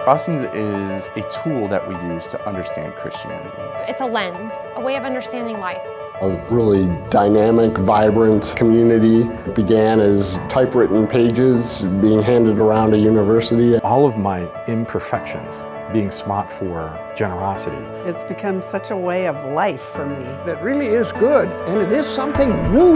Crossings is a tool that we use to understand Christianity. It's a lens, a way of understanding life. A really dynamic, vibrant community. It began as typewritten pages being handed around a university. All of my imperfections being smart for generosity. It's become such a way of life for me. It really is good, and it is something new.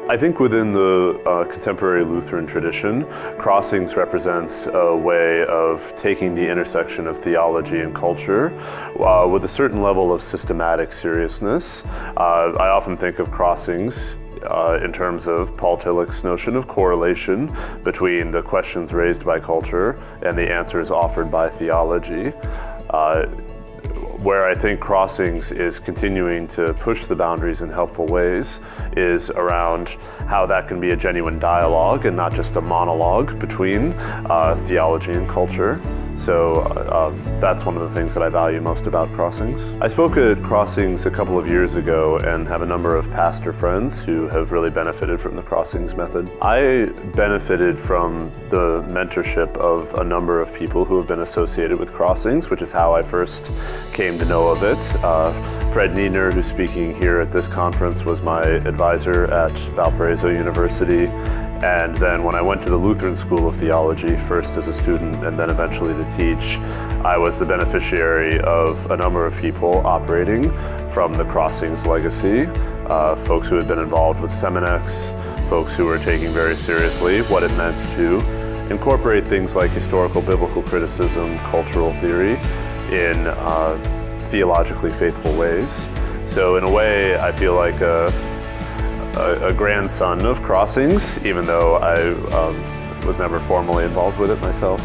I think within the contemporary Lutheran tradition, Crossings represents a way of taking the intersection of theology and culture with a certain level of systematic seriousness. I often think of Crossings in terms of Paul Tillich's notion of correlation between the questions raised by culture and the answers offered by theology. Where I think Crossings is continuing to push the boundaries in helpful ways is around how that can be a genuine dialogue and not just a monologue between theology and culture. So that's one of the things that I value most about Crossings. I spoke at Crossings a couple of years ago and have a number of pastor friends who have really benefited from the Crossings method. I benefited from the mentorship of a number of people who have been associated with Crossings, which is how I first came to know of it. Fred Niedner, who's speaking here at this conference, was my advisor at Valparaiso University. And then when I went to the Lutheran School of Theology, first as a student and then eventually to teach, I was the beneficiary of a number of people operating from the Crossings legacy, folks who had been involved with Seminex, folks who were taking very seriously what it meant to incorporate things like historical biblical criticism, cultural theory in theologically faithful ways. So in a way, I feel like a grandson of Crossings, even though I was never formally involved with it myself.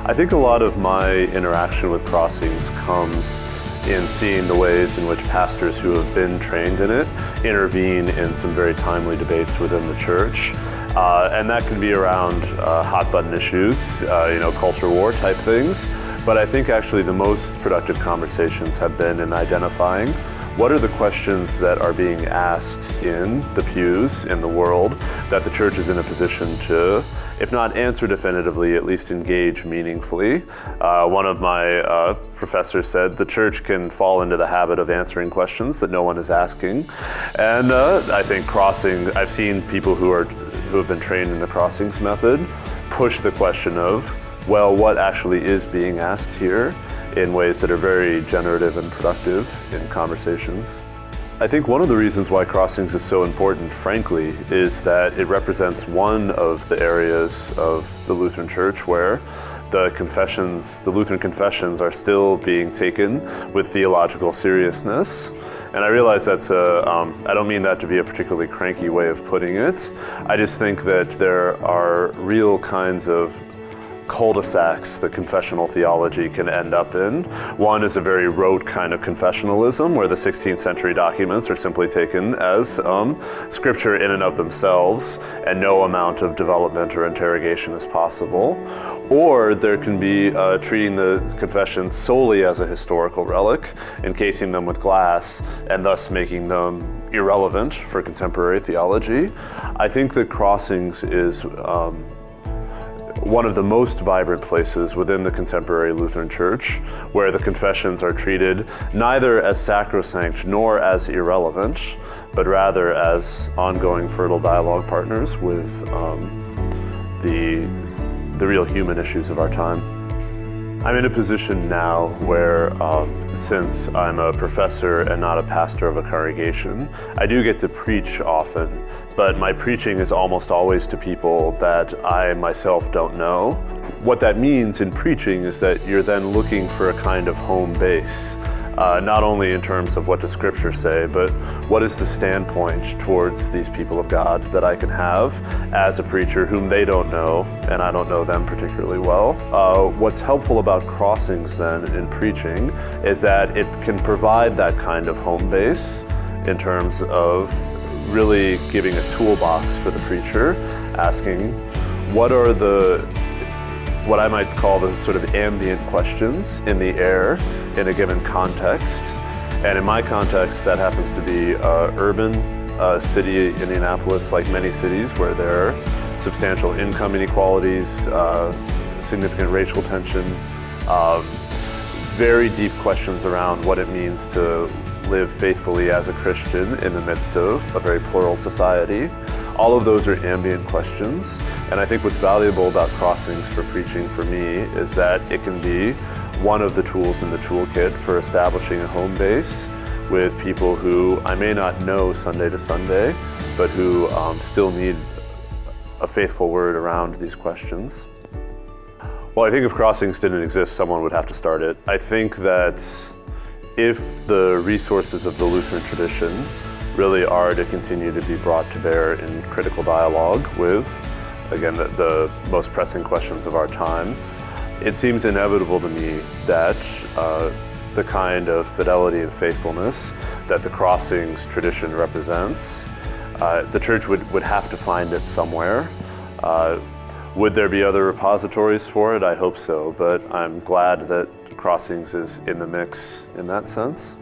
I think a lot of my interaction with Crossings comes in seeing the ways in which pastors who have been trained in it intervene in some very timely debates within the church. And that can be around hot button issues, culture war type things. But I think actually the most productive conversations have been in identifying what are the questions that are being asked in the pews in the world that the church is in a position to, if not answer definitively, at least engage meaningfully. One of my professors said the church can fall into the habit of answering questions that no one is asking. And I think I've seen people who have been trained in the Crossings method push the question of, well, what actually is being asked here in ways that are very generative and productive in conversations. I think one of the reasons why Crossings is so important, frankly, is that it represents one of the areas of the Lutheran Church where the Lutheran confessions are still being taken with theological seriousness. And I realize I don't mean that to be a particularly cranky way of putting it. I just think that there are real kinds of cul-de-sacs that confessional theology can end up in. One is a very rote kind of confessionalism where the 16th century documents are simply taken as scripture in and of themselves and no amount of development or interrogation is possible. Or there can be treating the confessions solely as a historical relic, encasing them with glass and thus making them irrelevant for contemporary theology. I think that Crossings is one of the most vibrant places within the contemporary Lutheran Church where the confessions are treated neither as sacrosanct nor as irrelevant, but rather as ongoing fertile dialogue partners with the real human issues of our time. I'm in a position now where, since I'm a professor and not a pastor of a congregation, I do get to preach often, but my preaching is almost always to people that I myself don't know. What that means in preaching is that you're then looking for a kind of home base, not only in terms of what does Scripture say, but what is the standpoint towards these people of God that I can have as a preacher whom they don't know, and I don't know them particularly well. What's helpful about Crossings then in preaching is that it can provide that kind of home base in terms of really giving a toolbox for the preacher, asking what I might call the sort of ambient questions in the air in a given context. And in my context, that happens to be urban, a city, Indianapolis, like many cities, where there are substantial income inequalities, significant racial tension, very deep questions around what it means to live faithfully as a Christian in the midst of a very plural society. All of those are ambient questions, and I think what's valuable about Crossings for preaching for me is that it can be one of the tools in the toolkit for establishing a home base with people who I may not know Sunday to Sunday, but who still need a faithful word around these questions. Well, I think if Crossings didn't exist, someone would have to start it. I think that if the resources of the Lutheran tradition really are to continue to be brought to bear in critical dialogue with, again, the most pressing questions of our time, it seems inevitable to me that the kind of fidelity and faithfulness that the Crossings tradition represents, the church would have to find it somewhere. Would there be other repositories for it? I hope so, but I'm glad that Crossings is in the mix in that sense.